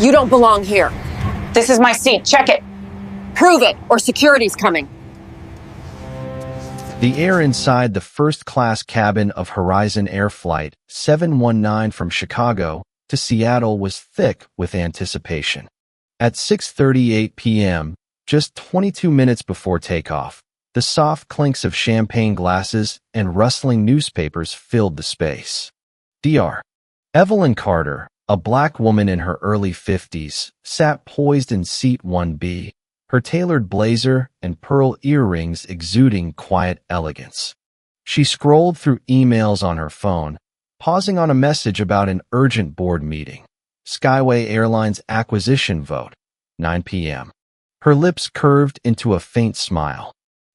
You don't belong here. This is my seat. Check it. Prove it, or security's coming. The air inside the first-class cabin of Horizon Air Flight 719 from Chicago to Seattle was thick with anticipation. At 6:38 p.m., just 22 minutes before takeoff, the soft clinks of champagne glasses and rustling newspapers filled the space. Dr. Evelyn Carter, a black woman in her early 50s, sat poised in seat 1B, her tailored blazer and pearl earrings exuding quiet elegance. She scrolled through emails on her phone, pausing on a message about an urgent board meeting. Skyway Airlines acquisition vote, 9 p.m. Her lips curved into a faint smile.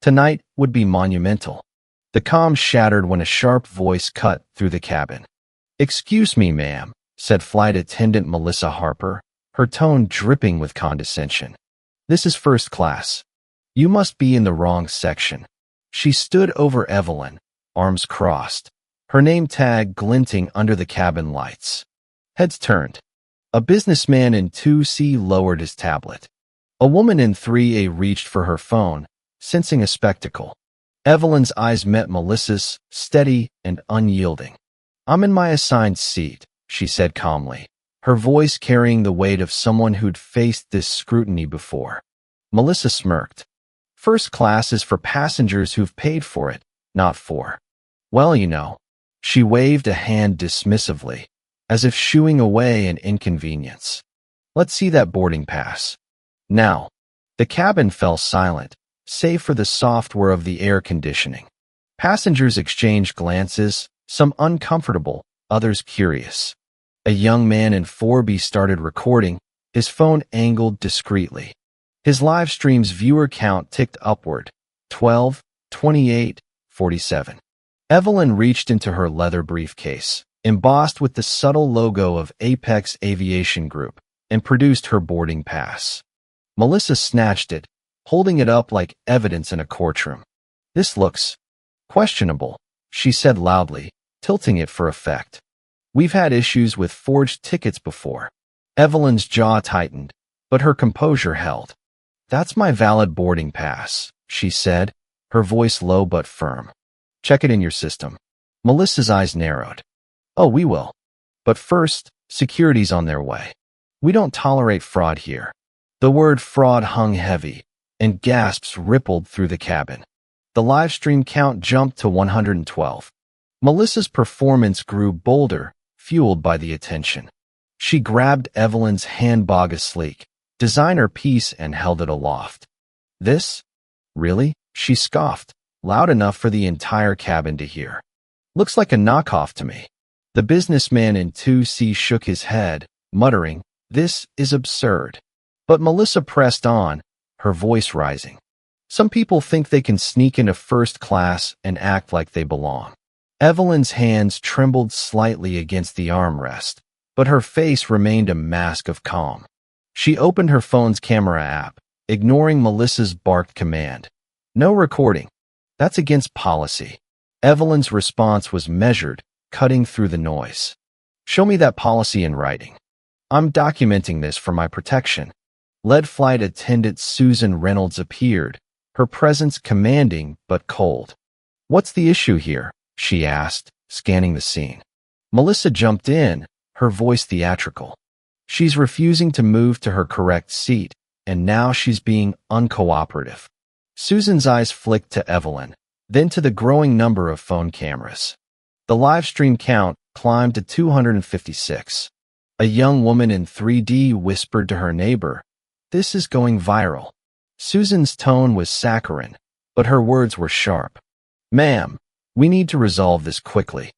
Tonight would be monumental. The calm shattered when a sharp voice cut through the cabin. "Excuse me, ma'am," said flight attendant Melissa Harper, her tone dripping with condescension. "This is first class. You must be in the wrong section." She stood over Evelyn, arms crossed, her name tag glinting under the cabin lights. Heads turned. A businessman in 2C lowered his tablet. A woman in 3A reached for her phone, sensing a spectacle. Evelyn's eyes met Melissa's, steady and unyielding. "I'm in my assigned seat," she said calmly, her voice carrying the weight of someone who'd faced this scrutiny before. Melissa smirked. "First class is for passengers who've paid for it, not for." "Well, you know." She waved a hand dismissively, as if shooing away an inconvenience. "Let's see that boarding pass." Now, the cabin fell silent, save for the soft whir of the air conditioning. Passengers exchanged glances, some uncomfortable, others curious. A young man in 4B started recording, his phone angled discreetly. His live stream's viewer count ticked upward, 12, 28, 47. Evelyn reached into her leather briefcase, embossed with the subtle logo of Apex Aviation Group, and produced her boarding pass. Melissa snatched it, holding it up like evidence in a courtroom. "This looks questionable," she said loudly, tilting it for effect. "We've had issues with forged tickets before." Evelyn's jaw tightened, but her composure held. "That's my valid boarding pass," she said, her voice low but firm. "Check it in your system." Melissa's eyes narrowed. "Oh, we will. But first, security's on their way. We don't tolerate fraud here." The word fraud hung heavy, and gasps rippled through the cabin. The live stream count jumped to 112. Melissa's performance grew bolder, fueled by the attention. She grabbed Evelyn's handbag, a sleek designer piece, and held it aloft. "This? Really?" she scoffed, loud enough for the entire cabin to hear. "Looks like a knockoff to me." The businessman in 2C shook his head, muttering, "This is absurd." But Melissa pressed on, her voice rising. "Some people think they can sneak into first class and act like they belong." Evelyn's hands trembled slightly against the armrest, but her face remained a mask of calm. She opened her phone's camera app, ignoring Melissa's barked command. "No recording. That's against policy." Evelyn's response was measured, cutting through the noise. "Show me that policy in writing. I'm documenting this for my protection." Lead flight attendant Susan Reynolds appeared, her presence commanding but cold. "What's the issue here?" she asked, scanning the scene. Melissa jumped in, her voice theatrical. "She's refusing to move to her correct seat, and now she's being uncooperative." Susan's eyes flicked to Evelyn, then to the growing number of phone cameras. The live stream count climbed to 256. A young woman in 3D whispered to her neighbor, "This is going viral." Susan's tone was saccharine, but her words were sharp. "Ma'am, we need to resolve this quickly.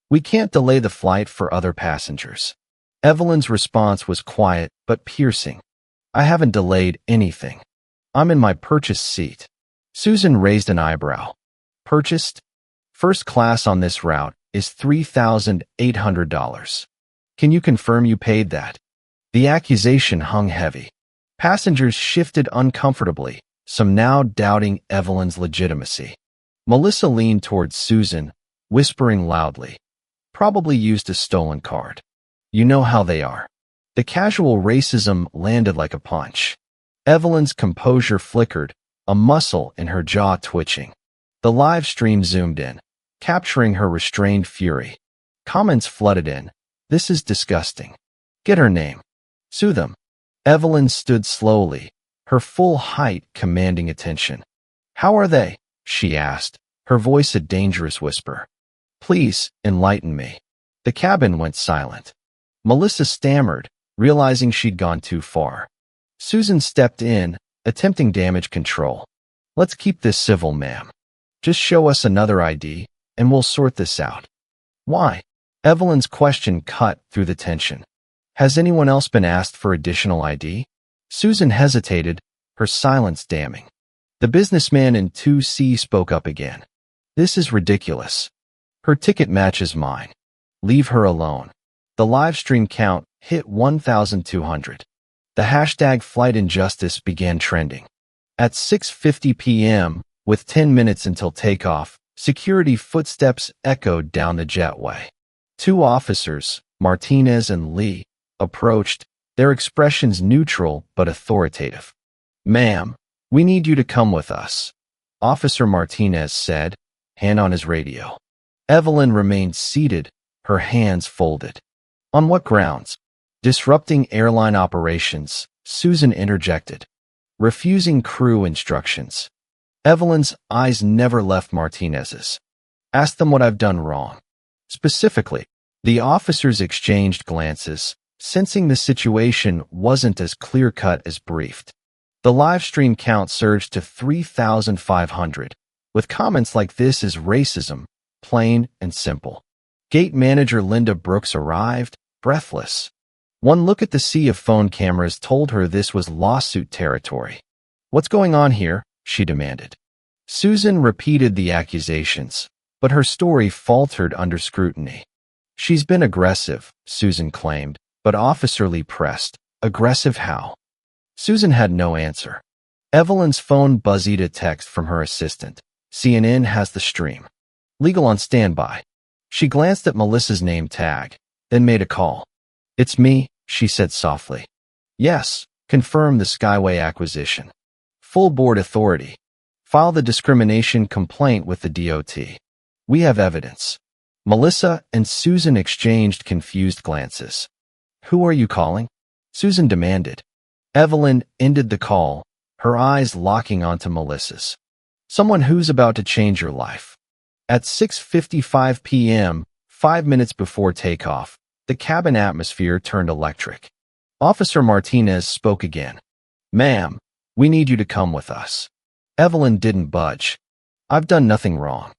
We can't delay the flight for other passengers." Evelyn's response was quiet but piercing. "I haven't delayed anything. I'm in my purchased seat." Susan raised an eyebrow. "Purchased? First class on this route is $3,800. Can you confirm you paid that?" The accusation hung heavy. Passengers shifted uncomfortably, some now doubting Evelyn's legitimacy. Melissa leaned towards Susan, whispering loudly, "Probably used a stolen card. You know how they are." The casual racism landed like a punch. Evelyn's composure flickered, a muscle in her jaw twitching. The live stream zoomed in, capturing her restrained fury. Comments flooded in. This is disgusting. Get her name. Sue them. Evelyn stood slowly, her full height commanding attention. How are they? She asked, her voice a dangerous whisper. Please, enlighten me. The cabin went silent. Melissa stammered, realizing she'd gone too far. Susan stepped in, attempting damage control. Let's keep this civil, ma'am. Just show us another ID, and we'll sort this out. Why? Evelyn's question cut through the tension. Has anyone else been asked for additional ID? Susan hesitated, her silence damning. The businessman in 2C spoke up again. This is ridiculous. Her ticket matches mine. Leave her alone. The live stream count hit 1,200. The hashtag Flight Injustice began trending. At 6:50 p.m., with 10 minutes until takeoff, security footsteps echoed down the jetway. Two officers, Martinez and Lee, approached, their expressions neutral but authoritative. Ma'am, we need you to come with us, Officer Martinez said, hand on his radio. Evelyn remained seated, her hands folded. On what grounds? Disrupting airline operations, Susan interjected. Refusing crew instructions. Evelyn's eyes never left Martinez's. Ask them what I've done wrong. Specifically, the officers exchanged glances, sensing the situation wasn't as clear-cut as briefed. The live stream count surged to 3,500, with comments like this is racism, plain and simple. Gate manager Linda Brooks arrived, breathless. One look at the sea of phone cameras told her this was lawsuit territory. What's going on here? She demanded. Susan repeated the accusations, but her story faltered under scrutiny. She's been aggressive, Susan claimed, but Officer Lee pressed. Aggressive how? Susan had no answer. Evelyn's phone buzzed a text from her assistant. CNN has the stream. Legal on standby. She glanced at Melissa's name tag, then made a call. It's me, she said softly. Yes, confirm the Skyway acquisition. Full board authority. File the discrimination complaint with the DOT. We have evidence. Melissa and Susan exchanged confused glances. Who are you calling? Susan demanded. Evelyn ended the call, her eyes locking onto Melissa's. Someone who's about to change your life. At 6:55 p.m., 5 minutes before takeoff, the cabin atmosphere turned electric. Officer Martinez spoke again. Ma'am, we need you to come with us. Evelyn didn't budge. I've done nothing wrong.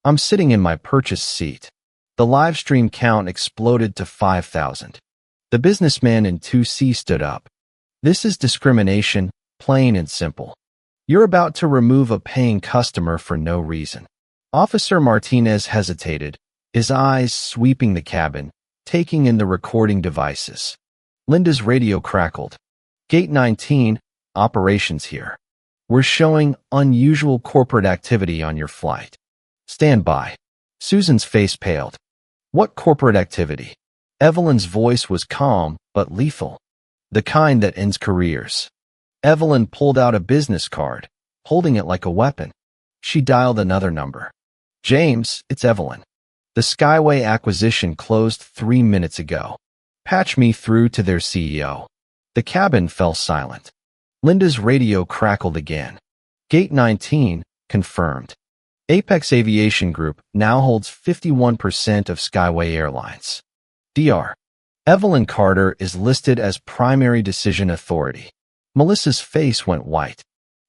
I'm sitting in my purchased seat. The live stream count exploded to 5,000. The businessman in 2C stood up. This is discrimination, plain and simple. You're about to remove a paying customer for no reason. Officer Martinez hesitated, his eyes sweeping the cabin, taking in the recording devices. Linda's radio crackled. Gate 19, operations here. We're showing unusual corporate activity on your flight. Stand by. Susan's face paled. What corporate activity? Evelyn's voice was calm but lethal. The kind that ends careers. Evelyn pulled out a business card, holding it like a weapon. She dialed another number. James, it's Evelyn. The Skyway acquisition closed 3 minutes ago. Patch me through to their CEO. The cabin fell silent. Linda's radio crackled again. Gate 19, confirmed. Apex Aviation Group now holds 51% of Skyway Airlines. Dr. Evelyn Carter is listed as primary decision authority. Melissa's face went white.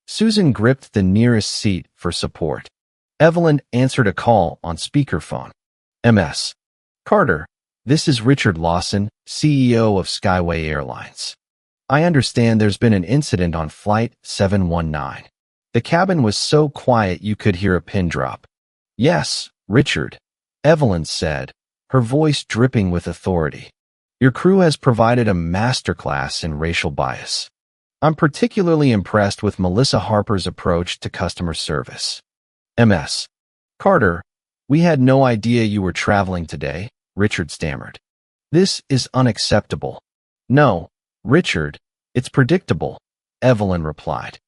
Susan gripped the nearest seat for support. Evelyn answered a call on speakerphone. Ms. Carter, this is Richard Lawson, CEO of Skyway Airlines. I understand there's been an incident on Flight 719. The cabin was so quiet you could hear a pin drop. Yes, Richard, Evelyn said, her voice dripping with authority. Your crew has provided a masterclass in racial bias. I'm particularly impressed with Melissa Harper's approach to customer service. Ms. Carter, we had no idea you were traveling today, Richard stammered. This is unacceptable. No, Richard, it's predictable, Evelyn replied.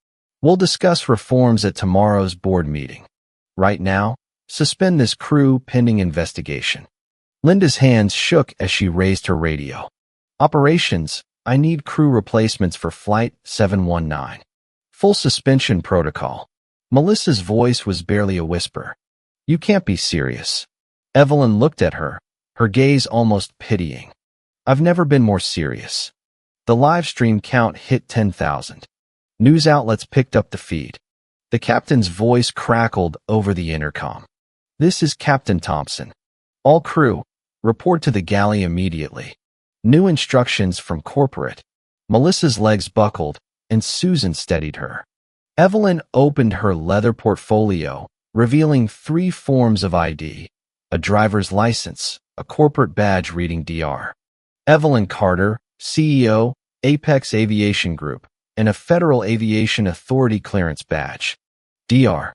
We'll discuss reforms at tomorrow's board meeting. Right now, suspend this crew pending investigation. Linda's hands shook as she raised her radio. Operations, I need crew replacements for Flight 719. Full suspension protocol. Melissa's voice was barely a whisper. You can't be serious. Evelyn looked at her, her gaze almost pitying. I've never been more serious. The live stream count hit 10,000. News outlets picked up the feed. The captain's voice crackled over the intercom. This is Captain Thompson. All crew, report to the galley immediately. New instructions from corporate. Melissa's legs buckled, and Susan steadied her. Evelyn opened her leather portfolio, revealing 3 forms of ID, a driver's license, a corporate badge reading DR. Evelyn Carter, CEO, Apex Aviation Group, and a Federal Aviation Authority clearance badge. DR.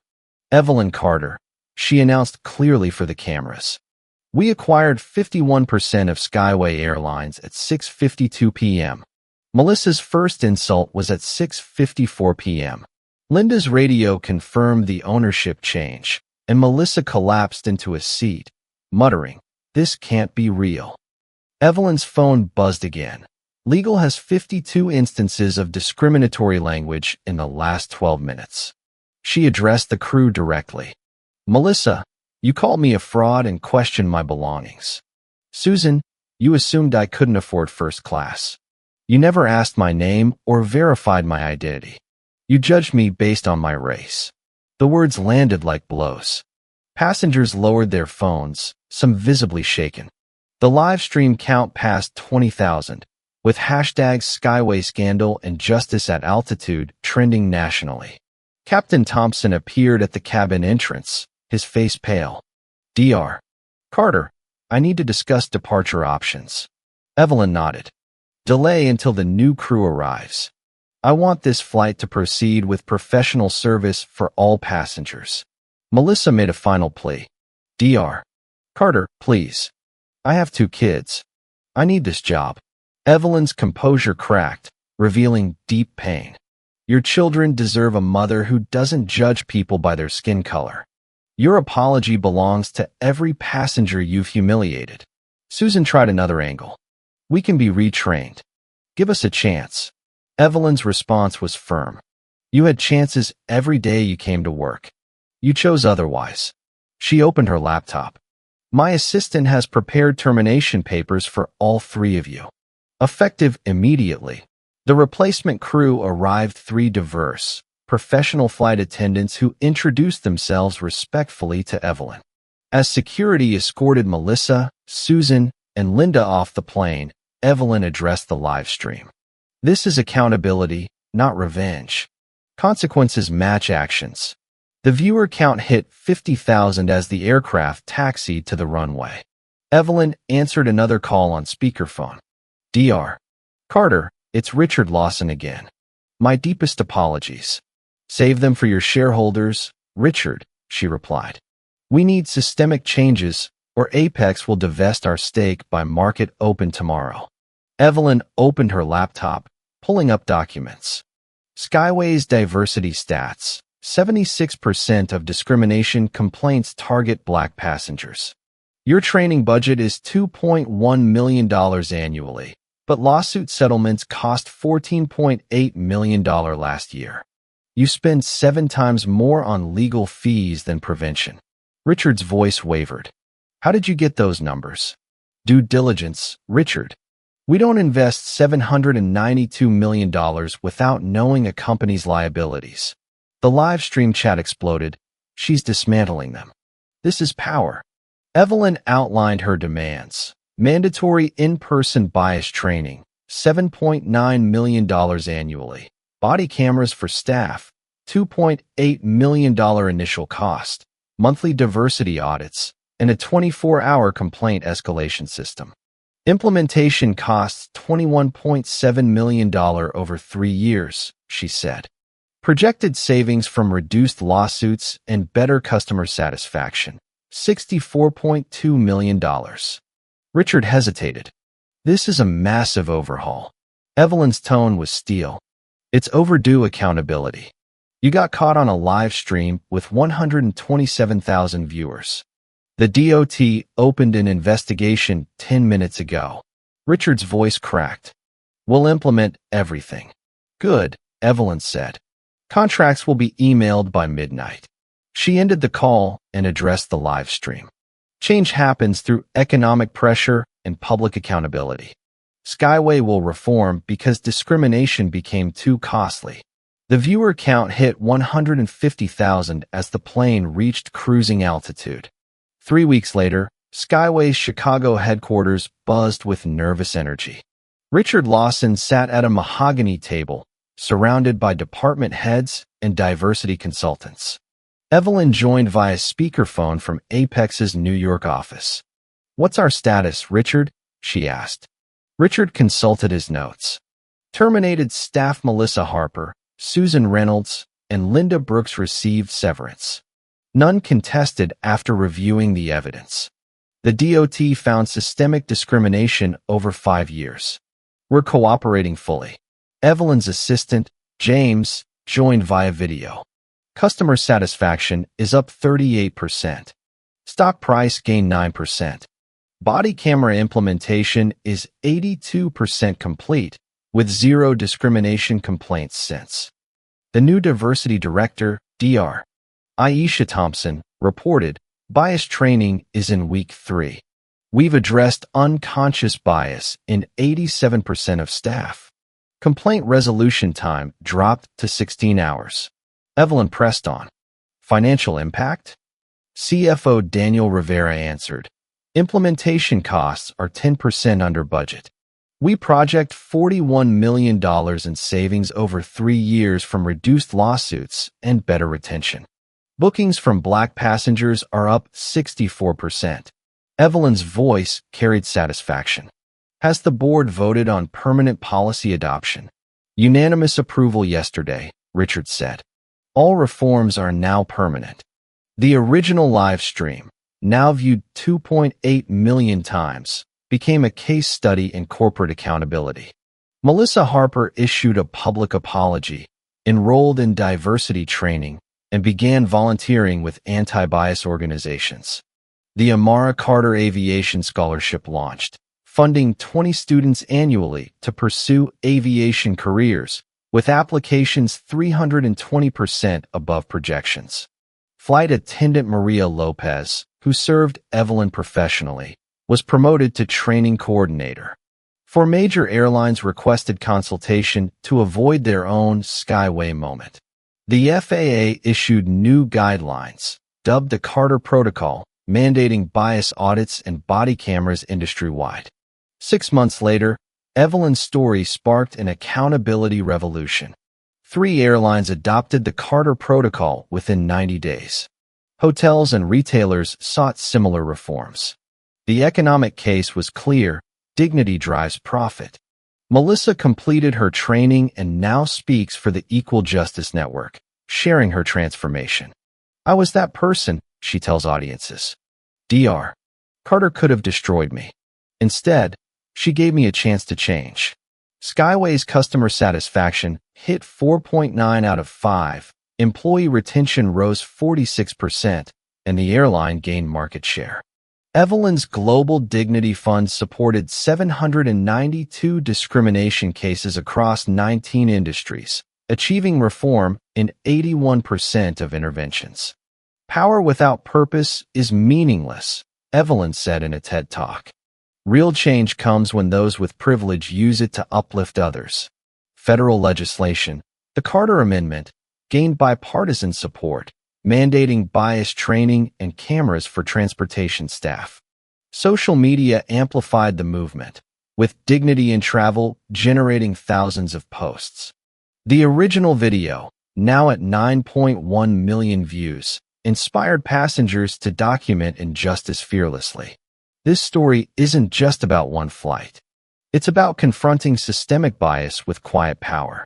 Evelyn Carter, she announced clearly for the cameras. We acquired 51% of Skyway Airlines at 6:52 p.m. Melissa's first insult was at 6:54 p.m. Linda's radio confirmed the ownership change, and Melissa collapsed into a seat, muttering, "This can't be real." Evelyn's phone buzzed again. Legal has 52 instances of discriminatory language in the last 12 minutes. She addressed the crew directly. Melissa, you called me a fraud and questioned my belongings. Susan, you assumed I couldn't afford first class. You never asked my name or verified my identity. You judged me based on my race. The words landed like blows. Passengers lowered their phones, some visibly shaken. The live stream count passed 20,000, with hashtags Skyway Scandal and Justice at Altitude trending nationally. Captain Thompson appeared at the cabin entrance, his face pale. DR. Carter, I need to discuss departure options. Evelyn nodded. Delay until the new crew arrives. I want this flight to proceed with professional service for all passengers. Melissa made a final plea. DR. Carter, please. I have 2 kids. I need this job. Evelyn's composure cracked, revealing deep pain. Your children deserve a mother who doesn't judge people by their skin color. Your apology belongs to every passenger you've humiliated. Susan tried another angle. We can be retrained. Give us a chance. Evelyn's response was firm. You had chances every day you came to work. You chose otherwise. She opened her laptop. My assistant has prepared termination papers for all 3 of you. Effective immediately. The replacement crew arrived 3 diverse, professional flight attendants who introduced themselves respectfully to Evelyn. As security escorted Melissa, Susan, and Linda off the plane, Evelyn addressed the live stream. This is accountability, not revenge. Consequences match actions. The viewer count hit 50,000 as the aircraft taxied to the runway. Evelyn answered another call on speakerphone. DR. Carter, it's Richard Lawson again. My deepest apologies. Save them for your shareholders, Richard, she replied. We need systemic changes, or Apex will divest our stake by market open tomorrow. Evelyn opened her laptop, pulling up documents. Skyway's diversity stats. 76% of discrimination complaints target Black passengers. Your training budget is $2.1 million annually, but lawsuit settlements cost $14.8 million last year. You spend 7 times more on legal fees than prevention. Richard's voice wavered. How did you get those numbers? Due diligence, Richard. We don't invest $792 million without knowing a company's liabilities. The live stream chat exploded. She's dismantling them. This is power. Evelyn outlined her demands. Mandatory in-person bias training, $7.9 million annually. Body cameras for staff, $2.8 million initial cost. Monthly diversity audits, and a 24-hour complaint escalation system. Implementation costs $21.7 million over 3 years, she said. Projected savings from reduced lawsuits and better customer satisfaction, $64.2 million. Richard hesitated. This is a massive overhaul. Evelyn's tone was steel. It's overdue accountability. You got caught on a live stream with 127,000 viewers. The DOT opened an investigation 10 minutes ago. Richard's voice cracked. We'll implement everything. Good, Evelyn said. Contracts will be emailed by midnight. She ended the call and addressed the live stream. Change happens through economic pressure and public accountability. Skyway will reform because discrimination became too costly. The viewer count hit 150,000 as the plane reached cruising altitude. 3 weeks later, Skyway's Chicago headquarters buzzed with nervous energy. Richard Lawson sat at a mahogany table, surrounded by department heads and diversity consultants. Evelyn joined via speakerphone from Apex's New York office. "What's our status, Richard?" she asked. Richard consulted his notes. Terminated staff Melissa Harper, Susan Reynolds, and Linda Brooks received severance. None contested after reviewing the evidence. The DOT found systemic discrimination over 5 years. We're cooperating fully. Evelyn's assistant, James, joined via video. Customer satisfaction is up 38%. Stock price gained 9%. Body camera implementation is 82% complete, with 0 discrimination complaints since. The new diversity director, Dr. Aisha Thompson, reported, bias training is in week 3. We've addressed unconscious bias in 87% of staff. Complaint resolution time dropped to 16 hours. Evelyn pressed on. Financial impact? CFO Daniel Rivera answered. Implementation costs are 10% under budget. We project $41 million in savings over 3 years from reduced lawsuits and better retention. Bookings from Black passengers are up 64%. Evelyn's voice carried satisfaction. Has the board voted on permanent policy adoption? Unanimous approval yesterday, Richard said. All reforms are now permanent. The original live stream, now viewed 2.8 million times, became a case study in corporate accountability. Melissa Harper issued a public apology, enrolled in diversity training, and began volunteering with anti-bias organizations. The Amara Carter Aviation Scholarship launched, funding 20 students annually to pursue aviation careers, with applications 320% above projections. Flight attendant Maria Lopez, who served Evelyn professionally, was promoted to training coordinator. 4 major airlines requested consultation to avoid their own Skyway moment. The FAA issued new guidelines, dubbed the Carter Protocol, mandating bias audits and body cameras industry-wide. 6 months later, Evelyn's story sparked an accountability revolution. 3 airlines adopted the Carter Protocol within 90 days. Hotels and retailers sought similar reforms. The economic case was clear: dignity drives profit. Melissa completed her training and now speaks for the Equal Justice Network, sharing her transformation. I was that person, she tells audiences. Dr. Carter could have destroyed me. Instead, she gave me a chance to change. Skyway's customer satisfaction hit 4.9 out of 5, employee retention rose 46%, and the airline gained market share. Evelyn's Global Dignity Fund supported 792 discrimination cases across 19 industries, achieving reform in 81% of interventions. Power without purpose is meaningless, Evelyn said in a TED Talk. Real change comes when those with privilege use it to uplift others. Federal legislation, the Carter Amendment, gained bipartisan support, mandating bias training and cameras for transportation staff. Social media amplified the movement, with Dignity in Travel generating thousands of posts. The original video, now at 9.1 million views, inspired passengers to document injustice fearlessly. This story isn't just about one flight. It's about confronting systemic bias with quiet power.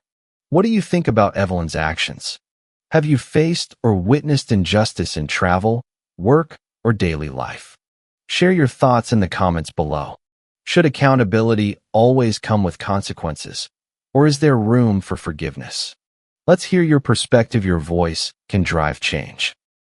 What do you think about Evelyn's actions? Have you faced or witnessed injustice in travel, work, or daily life? Share your thoughts in the comments below. Should accountability always come with consequences, Or is there room for forgiveness? Let's hear your perspective. Your voice can drive change.